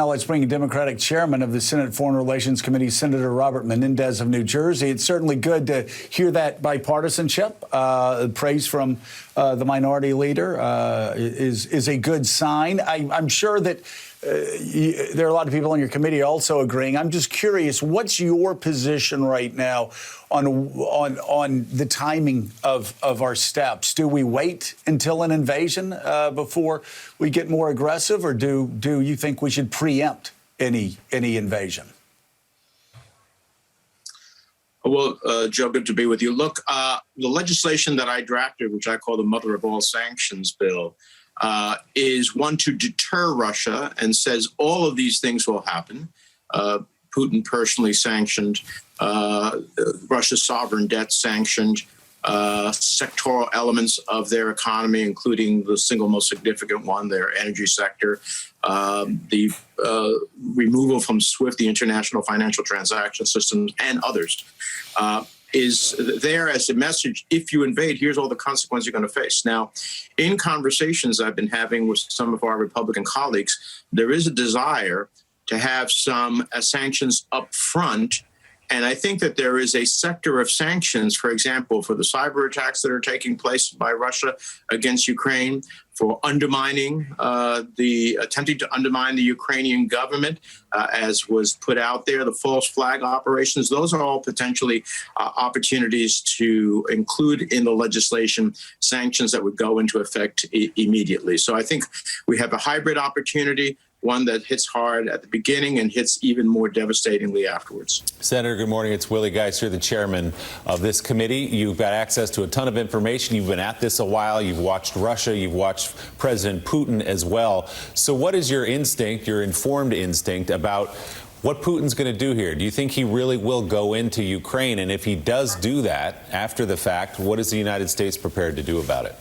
Now let's bring Democratic Chairman of the Senate Foreign Relations Committee, Senator Robert Menendez of New Jersey. It's certainly good to hear that bipartisanship. Praise from the minority leader is a good sign. I'm sure that there are a lot of people on your committee also agreeing. I'm just curious, what's your position right now on the timing of our steps? Do we wait until an invasion before we get more aggressive, or do you think we should preempt any invasion? Well, Joe, good to be with you. Look, the legislation that I drafted, which I call the Mother of All Sanctions bill, is one to deter Russia and says all of these things will happen. Putin personally sanctioned, Russia's sovereign debt sanctioned, sectoral elements of their economy, including the single most significant one, their energy sector, the removal from SWIFT, the International Financial Transaction System, and others, is there as a message: if you invade, here's all the consequences you're going to face. Now, in conversations I've been having with some of our Republican colleagues, there is a desire to have some sanctions up front. And I think that there is a sector of sanctions, for example, for the cyber attacks that are taking place by Russia against Ukraine, for undermining attempting to undermine the Ukrainian government, as was put out there, the false flag operations. Those are all potentially opportunities to include in the legislation sanctions that would go into effect immediately. So I think we have a hybrid opportunity, one that hits hard at the beginning and hits even more devastatingly afterwards. Senator, good morning. It's Willie Geist. You're the chairman of this committee. You've got access to a ton of information. You've been at this a while. You've watched Russia. You've watched President Putin as well. So what is your instinct, your informed instinct, about what Putin's going to do here? Do you think he really will go into Ukraine? And if he does do that after the fact, what is the United States prepared to do about it?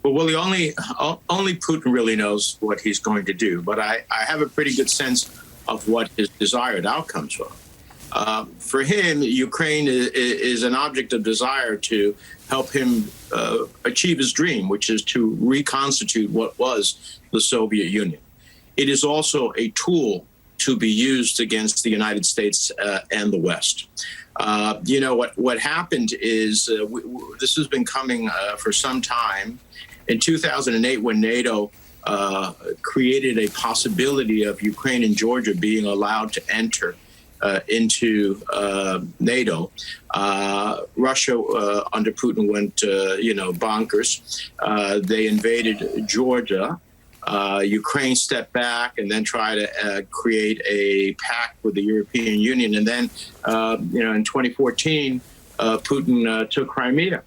Well, Willie, only Putin really knows what he's going to do. But I have a pretty good sense of what his desired outcomes are. For him, Ukraine is an object of desire to help him achieve his dream, which is to reconstitute what was the Soviet Union. It is also a tool to be used against the United States and the West. You know, what happened is this has been coming for some time. In 2008, when NATO created a possibility of Ukraine and Georgia being allowed to enter into NATO, Russia under Putin went, bonkers. They invaded Georgia. Ukraine stepped back and then tried to create a pact with the European Union. And then, in 2014, Putin took Crimea.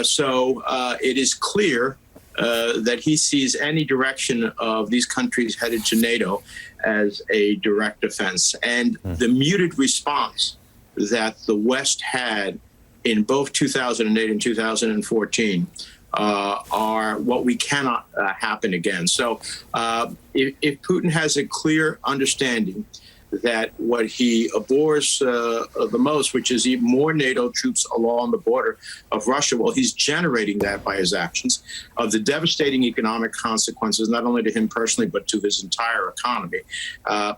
So it is clear that he sees any direction of these countries headed to NATO as a direct offense. And the muted response that the West had in both 2008 and 2014 are what we cannot happen again. So if Putin has a clear understanding that what he abhors the most, which is even more NATO troops along the border of Russia, well, he's generating that by his actions, of the devastating economic consequences, not only to him personally, but to his entire economy.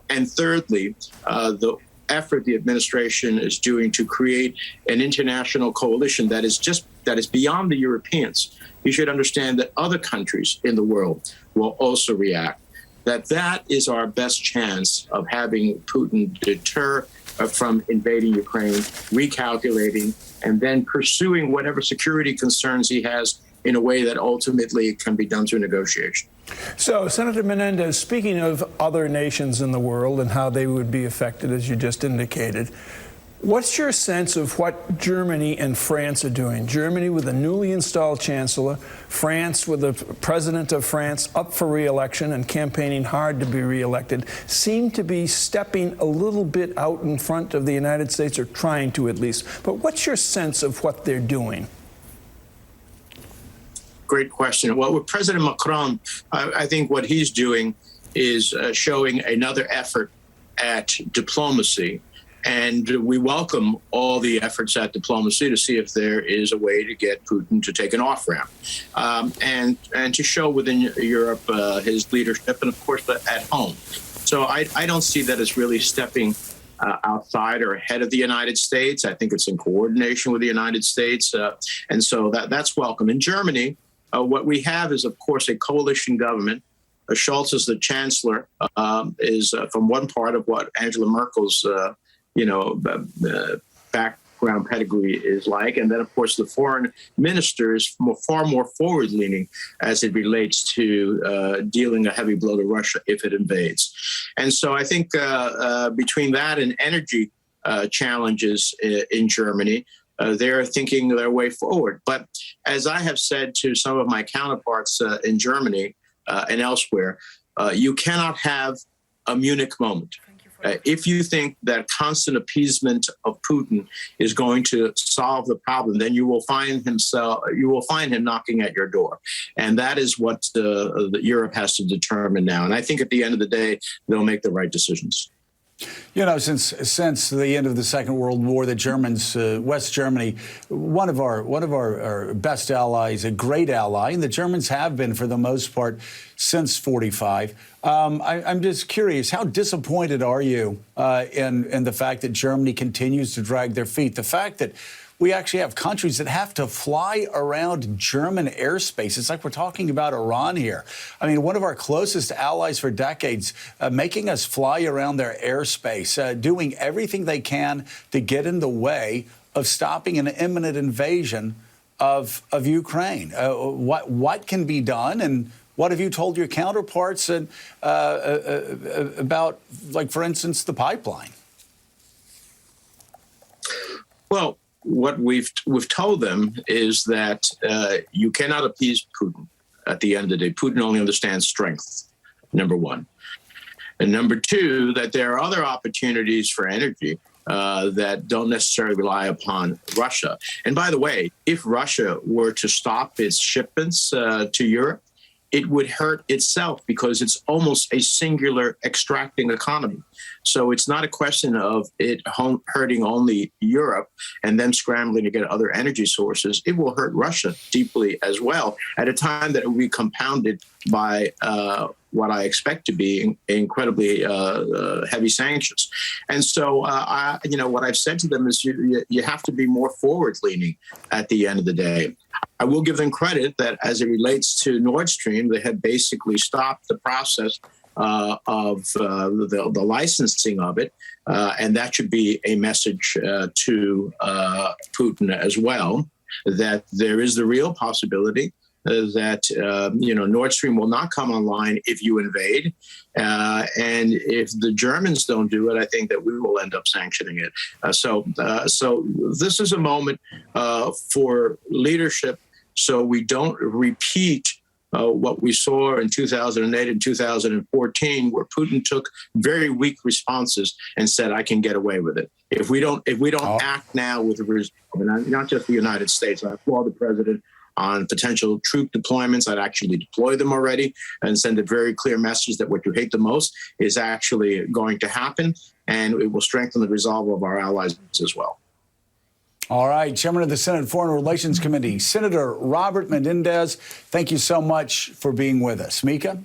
And thirdly, the effort the administration is doing to create an international coalition that is beyond the Europeans. You should understand that other countries in the world will also react. That is our best chance of having Putin deter from invading Ukraine, recalculating, and then pursuing whatever security concerns he has in a way that ultimately can be done through negotiation. So, Senator Menendez, speaking of other nations in the world and how they would be affected, as you just indicated, what's your sense of what Germany and France are doing? Germany with a newly installed chancellor, France with the president of France up for re-election and campaigning hard to be re-elected, seem to be stepping a little bit out in front of the United States, or trying to at least. But what's your sense of what they're doing? Great question. Well, with President Macron, I think what he's doing is showing another effort at diplomacy And we welcome all the efforts at diplomacy to see if there is a way to get Putin to take an off-ramp, and to show within Europe his leadership, and of course at home. So I don't see that as really stepping outside or ahead of the United States. I think it's in coordination with the United States, and so that's welcome. In Germany, what we have is, of course, a coalition government. Scholz is the chancellor, is from one part of what Angela Merkel's background pedigree is like. And then, of course, the foreign minister is far more forward-leaning as it relates to dealing a heavy blow to Russia if it invades. And so I think between that and energy challenges in Germany, they're thinking their way forward. But as I have said to some of my counterparts in Germany and elsewhere, you cannot have a Munich moment. If you think that constant appeasement of Putin is going to solve the problem, then you will find him knocking at your door, and that is what Europe has to determine now. And I think at the end of the day, they'll make the right decisions. You know, since the end of the Second World War, the Germans, West Germany, one of our best allies, a great ally, and the Germans have been for the most part since '45. I'm just curious, how disappointed are you in the fact that Germany continues to drag their feet? The fact that we actually have countries that have to fly around German airspace. It's like we're talking about Iran here. I mean, one of our closest allies for decades, making us fly around their airspace, doing everything they can to get in the way of stopping an imminent invasion of Ukraine. What can be done, and what have you told your counterparts about, like, for instance, the pipeline? Well, what we've told them is that you cannot appease Putin. At the end of the day, Putin only understands strength, number one. And number two, that there are other opportunities for energy that don't necessarily rely upon Russia. And by the way, if Russia were to stop its shipments to Europe, it would hurt itself because it's almost a singular extracting economy. So it's not a question of it hurting only Europe and them scrambling to get other energy sources. It will hurt Russia deeply as well, at a time that it will be compounded by what I expect to be incredibly heavy sanctions. And so, what I've said to them is you have to be more forward-leaning at the end of the day. I will give them credit that as it relates to Nord Stream, they have basically stopped the process of the licensing of it. And that should be a message to Putin as well, that there is the real possibility that Nord Stream will not come online if you invade, and if the Germans don't do it, I think that we will end up sanctioning it. So this is a moment for leadership, so we don't repeat what we saw in 2008 and 2014, where Putin took very weak responses and said, "I can get away with it." If we don't act now with not just the United States, I applaud the president on potential troop deployments. I'd actually deploy them already and send a very clear message that what you hate the most is actually going to happen, and it will strengthen the resolve of our allies as well. All right, Chairman of the Senate Foreign Relations Committee, Senator Robert Menendez, thank you so much for being with us. Mika?